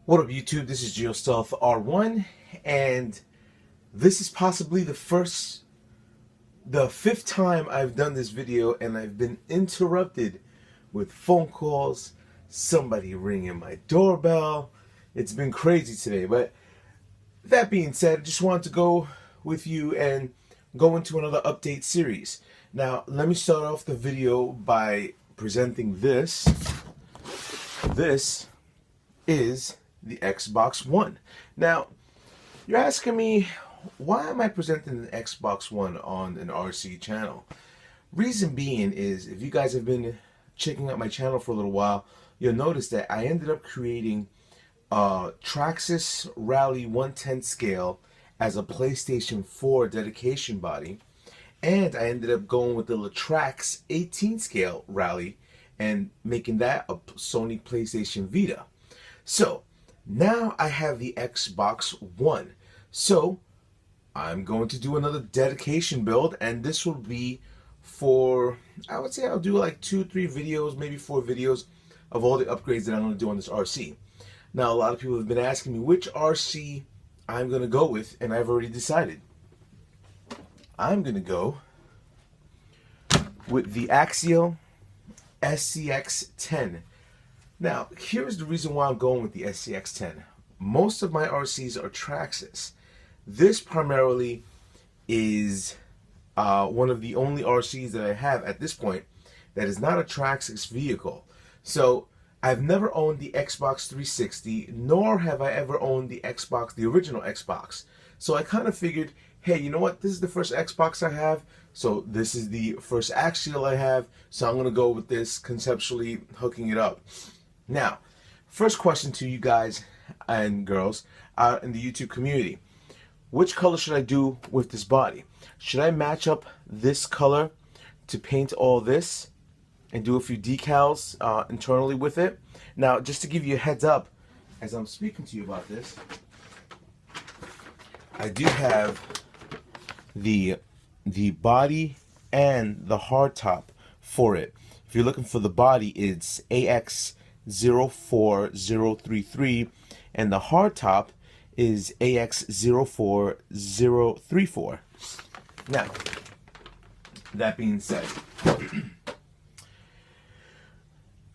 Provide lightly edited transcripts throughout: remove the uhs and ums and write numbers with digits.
What up YouTube, this is GeoStealth R1 and this is possibly the fifth time I've done this video and I've been interrupted with phone calls, somebody ringing my doorbell. It's been crazy today, but that being said, I just wanted to go with you and go into another update series. Now, let me start off the video by presenting this. This is the Xbox One. Now, you're asking me, why am I presenting the Xbox One on an RC channel? Reason being is, if you guys have been checking out my channel for a little while, you'll notice that I ended up creating a Traxxas Rally 110 scale as a PlayStation 4 dedication body, and I ended up going with the Latrax 18 scale Rally and making that a Sony PlayStation Vita. So now I have the Xbox One. So I'm going to do another dedication build, and this will be for, I would say I'll do like 2-3 videos, maybe 4 videos of all the upgrades that I'm going to do on this RC. Now, a lot of people have been asking me which RC I'm going to go with, and I've already decided. I'm going to go with the Axial SCX-10. Now, here's the reason why I'm going with the SCX-10. Most of my RCs are Traxxas. This primarily is one of the only RCs that I have at this point that is not a Traxxas vehicle. So I've never owned the Xbox 360, nor have I ever owned the Xbox, the original Xbox. So I kind of figured, hey, you know what? This is the first Xbox I have, so this is the first Axial I have, so I'm going to go with this, conceptually hooking it up. Now, first question to you guys and girls out in the YouTube community. Which color should I do with this body? Should I match up this color to paint all this and do a few decals internally with it? Now, just to give you a heads up, as I'm speaking to you about this, I do have the body and the hardtop for it. If you're looking for the body, it's AX04033, and the hardtop is AX04034. Now, that being said,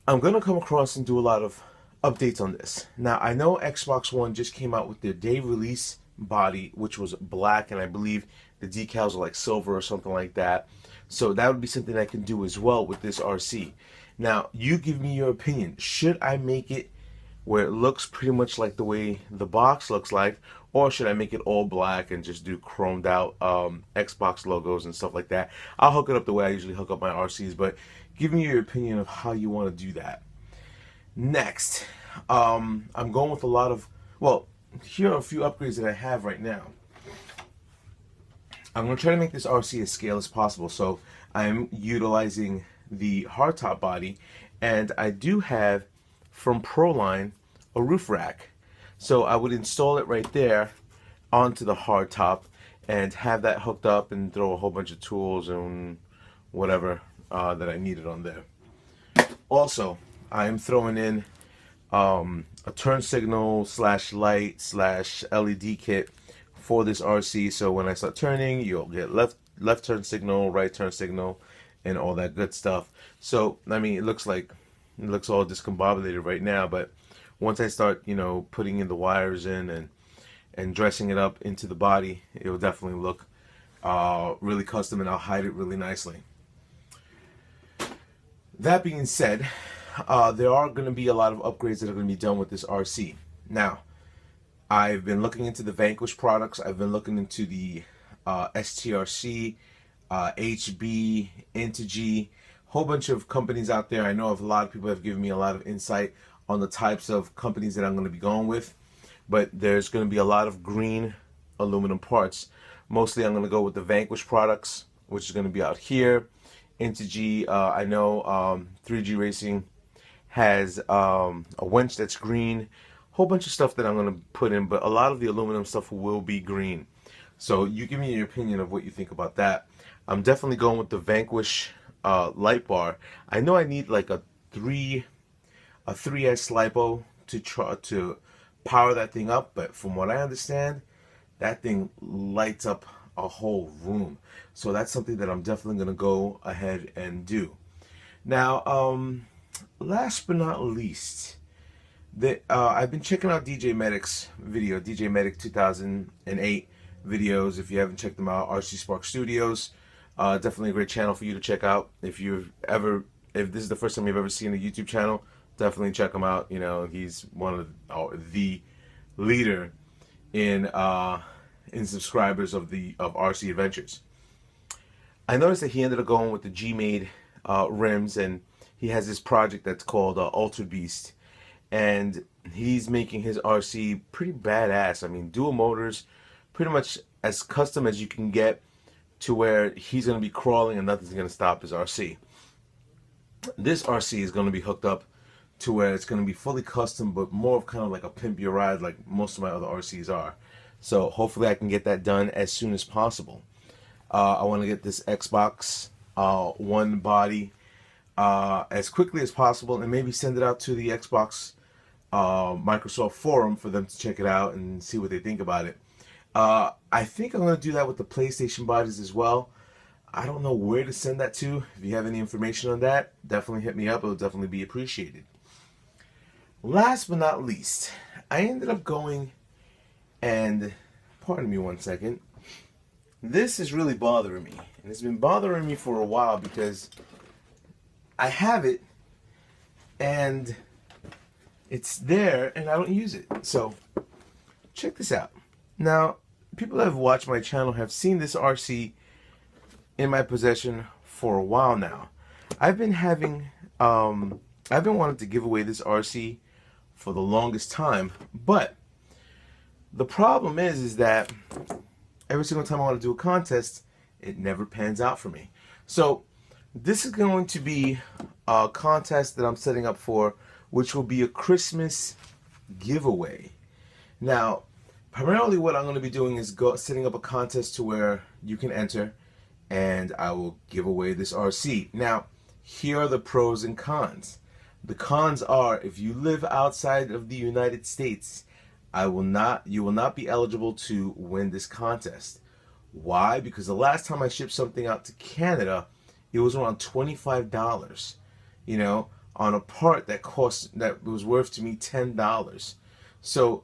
I'm going to come across and do a lot of updates on this. Now, I know Xbox One just came out with their day release body, which was black, and I believe the decals are like silver or something like that. So that would be something I can do as well with this RC. Now, you give me your opinion. Should I make it where it looks pretty much like the way the box looks like, or should I make it all black and just do chromed out Xbox logos and stuff like that? I'll hook it up the way I usually hook up my RCs, but give me your opinion of how you want to do that. Next, I'm going with a lot of, well, here are a few upgrades that I have right now. I'm going to try to make this RC as scale as possible, so I'm utilizing the hardtop body, and I do have from Proline a roof rack. So I would install it right there onto the hardtop and have that hooked up and throw a whole bunch of tools and whatever that I needed on there. Also, I am throwing in a turn signal / light / LED kit for this RC, so when I start turning, you'll get left turn signal, right turn signal, and all that good stuff. So I mean, it looks all discombobulated right now, but once I start, you know, putting in the wires in and dressing it up into the body, it will definitely look really custom, and I'll hide it really nicely. That being said, there are going to be a lot of upgrades that are going to be done with this RC. Now, I've been looking into the Vanquish products. I've been looking into the STRC, HB, Integy, whole bunch of companies out there. I know a lot of people have given me a lot of insight on the types of companies that I'm going to be going with, but there's going to be a lot of green aluminum parts. Mostly I'm going to go with the Vanquish products, which is going to be out here. Integy, I know 3G Racing has a winch that's green. Whole bunch of stuff that I'm going to put in, but a lot of the aluminum stuff will be green. So you give me your opinion of what you think about that. I'm definitely going with the Vanquish light bar. I know I need like a 3S lipo to power that thing up, but from what I understand, that thing lights up a whole room. So that's something that I'm definitely going to go ahead and do. Now, last but not least, I've been checking out DJ Medic's video, DJ Medic 2008 videos. If you haven't checked them out, RC Spark Studios, definitely a great channel for you to check out. If this is the first time you've ever seen a YouTube channel, definitely check him out. You know, he's one of the leader in subscribers of RC Adventures. I noticed that he ended up going with the G-Made rims, and he has this project that's called Altered Beast, and he's making his RC pretty badass. I mean, dual motors, pretty much as custom as you can get, to where he's going to be crawling and nothing's going to stop his RC. This RC is going to be hooked up to where it's going to be fully custom, but more of kind of like a pimp your ride, like most of my other RCs are. So hopefully I can get that done as soon as possible. I want to get this Xbox One body as quickly as possible, and maybe send it out to the Xbox Microsoft forum for them to check it out and see what they think about it. I think I'm going to do that with the PlayStation bodies as well. I don't know where to send that to. If you have any information on that, definitely hit me up. It'll definitely be appreciated. Last but not least, I ended up going and, pardon me one second, this is really bothering me. And it's been bothering me for a while because I have it and it's there and I don't use it. So, check this out. Now, people that have watched my channel have seen this RC in my possession for a while now. I've been wanting to give away this RC for the longest time, but the problem is that every single time I want to do a contest, it never pans out for me. So this is going to be a contest that I'm setting up for, which will be a Christmas giveaway. Now, primarily what I'm going to be doing is setting up a contest to where you can enter, and I will give away this RC. Now, here are the pros and cons. The cons are, if you live outside of the United States, you will not be eligible to win this contest. Why? Because the last time I shipped something out to Canada, it was around $25, you know, on a part that was worth to me $10. So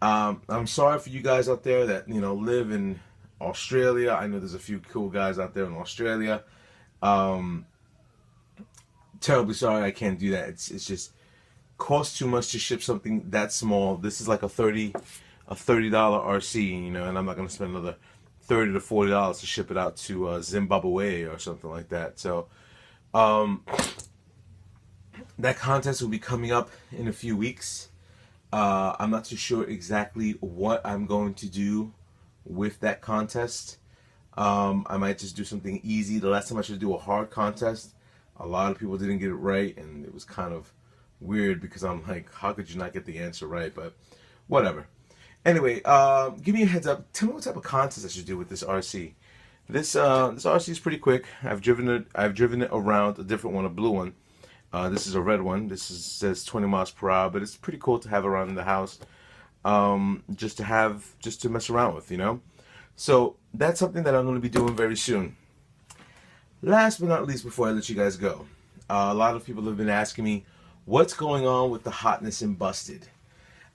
I'm sorry for you guys out there that, you know, live in Australia. I know there's a few cool guys out there in Australia. Terribly sorry I can't do that. It's just costs too much to ship something that small. This is like a $30 RC, you know, and I'm not gonna spend another $30 to $40 to ship it out to Zimbabwe or something like that. So that contest will be coming up in a few weeks. I'm not too sure exactly what I'm going to do with that contest. I might just do something easy. The last time I tried to do a hard contest, a lot of people didn't get it right, and it was kind of weird because I'm like, how could you not get the answer right? But whatever. Anyway, give me a heads up. Tell me what type of contest I should do with this RC. This RC is pretty quick. I've driven it around, a different one, a blue one. This is a red one. Says 20 miles per hour, but it's pretty cool to have around in the house, just to mess around with, you know. So that's something that I'm going to be doing very soon. Last but not least, before I let you guys go, a lot of people have been asking me what's going on with the Hotness and Busted.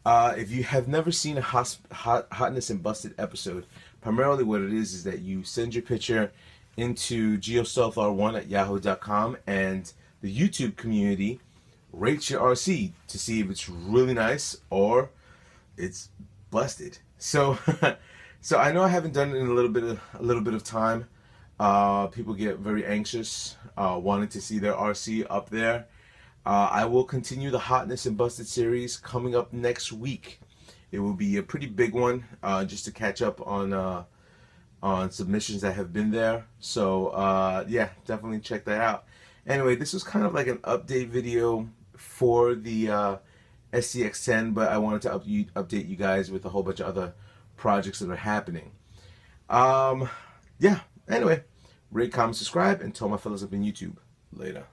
If you have never seen a Hotness and Busted episode, primarily what it is that you send your picture into geostealthr1@yahoo.com, and the YouTube community rates your RC to see if it's really nice or it's busted. So, so I know I haven't done it in a little bit of time. People get very anxious, wanting to see their RC up there. I will continue the Hotness and Busted series coming up next week. It will be a pretty big one, just to catch up on submissions that have been there. So yeah, definitely check that out. Anyway, this was kind of like an update video for the SCX10, but I wanted to update you guys with a whole bunch of other projects that are happening. Yeah, anyway, rate, comment, subscribe, and tell my fellas up in YouTube. Later.